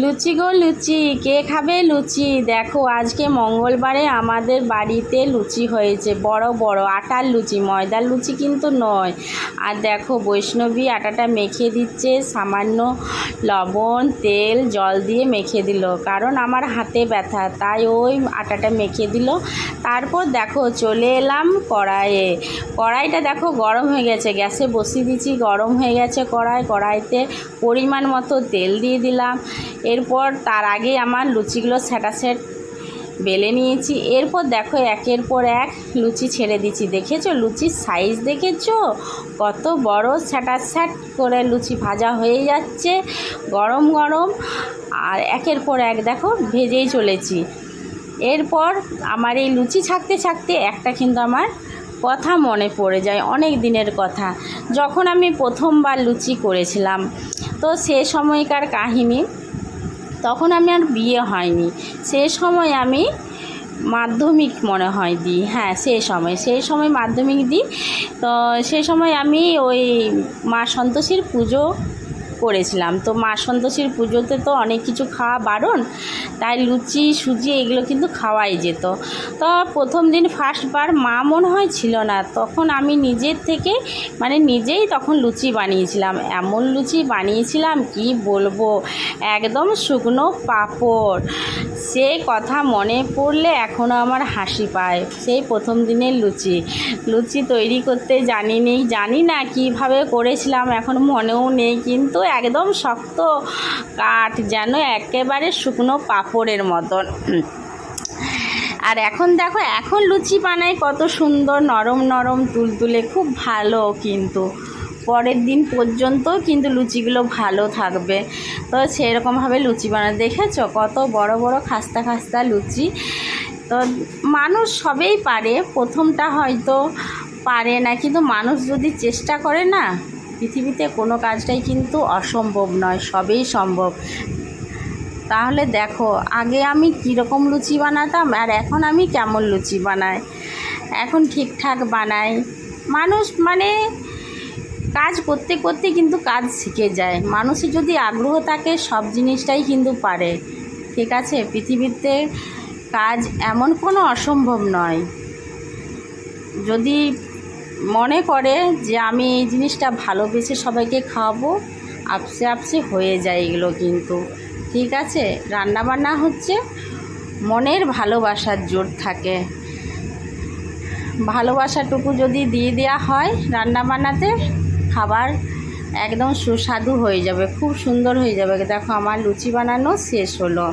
লুচি গো লুচি, কে খাবে লুচি? দেখো আজকে মঙ্গলবারে আমাদের বাড়িতে লুচি হয়েছে, বড় বড় আটার লুচি, ময়দার লুচি কিন্তু নয়। আর দেখো বৈষ্ণবী আটাটা মেখে দিচ্ছে, সামান্য লবণ তেল জল দিয়ে মেখে দিল, কারণ আমার হাতে ব্যথা তাই ওই আটাটা মেখে দিল। তারপর দেখো চলে এলাম কড়াইয়ে। কড়াইটা দেখো গরম হয়ে গেছে, গ্যাসে বসিয়ে দিচ্ছি, গরম হয়ে গেছে কড়াইতে পরিমাণ মতো তেল দিয়ে দিলাম। এরপর তার আগে আমার লুচিগুলো সেট বেলে নিয়েছি। এরপর দেখো একের পর এক লুচি ছেড়ে দিচ্ছি। দেখেছো লুচির সাইজ, দেখেছো কত বড় স্যাট করে লুচি ভাজা হয়ে যাচ্ছে গরম গরম। আর একের পর এক দেখো ভেজেই চলেছি। এরপর আমার এই লুচি ছাকতে একটা কিন্তু আমার কথা মনে পড়ে যায়, অনেক দিনের কথা। যখন আমি প্রথমবার লুচি করেছিলাম, তো সে সময়কার কাহিনী। তখন আমি আর বিয়ে হয়নি, সে সময় আমি মাধ্যমিক মনে হয় দিই, হ্যাঁ সেই সময় মাধ্যমিক দিই। তো সেই সময় আমি ওই মা সন্তোষীর পুজো করেছিলাম। তো মা সন্তোষীর পুজোতে তো অনেক কিছু খাওয়া বারণ, তাই লুচি সুজি এগুলো কিন্তু খাওয়াই যেত। তো প্রথম দিন ফার্স্টবার মা মনে হয় ছিল না, তখন আমি নিজের থেকে নিজেই তখন লুচি বানিয়েছিলাম। এমন লুচি বানিয়েছিলাম কি বলবো, একদম শুকনো পাঁপড়। সে কথা মনে পড়লে এখনও আমার হাসি পায়। সেই প্রথম দিনের লুচি তৈরি করতে জানি না কিভাবে করেছিলাম, এখন মনেও নেই, কিন্তু একদম শক্ত কাঠ, যেন একেবারে শুকনো পাঁপড়ের মতন। আর এখন দেখো এখন লুচি বানাই কত সুন্দর, নরম নরম তুলতুলে, খুব ভালো। কিন্তু পরের দিন পর্যন্ত কিন্তু লুচিগুলো ভালো থাকবে। তো সেরকমভাবে লুচি বানায় দেখেছো, কত বড় বড় খাস্তা লুচি। তো মানুষ সবেই পারে, প্রথমটা হয়তো পারে না, কিন্তু মানুষ যদি চেষ্টা করে না, পৃথিবীতে কোনো কাজটাই কিন্তু অসম্ভব নয়, সবই সম্ভব। তাহলে দেখো আগে আমি কীরকম লুচি বানাতাম আর এখন আমি কেমন লুচি বানাই। এখন ঠিকঠাক বানাই। মানুষ কাজ করতে করতে কিন্তু কাজ শিখে যায়। মানুষের যদি আগ্রহ থাকে সব জিনিসটাই কিন্তু পারে। ঠিক আছে, পৃথিবীতে কাজ এমন কোনো অসম্ভব নয়। যদি মনে করে যে আমি এই জিনিসটা ভালোবেসে সবাইকে খাওয়াবো, আপসে হয়ে যায় এগুলো কিন্তু। ঠিক আছে, রান্নাবান্না হচ্ছে মনের ভালোবাসার জোর থাকে। ভালোবাসাটুকু যদি দিয়ে দেওয়া হয় রান্নাবান্নাতে, খাবার একদম সুস্বাদু হয়ে যাবে, খুব সুন্দর হয়ে যাবে। দেখো আমার লুচি বানানো শেষ হলো।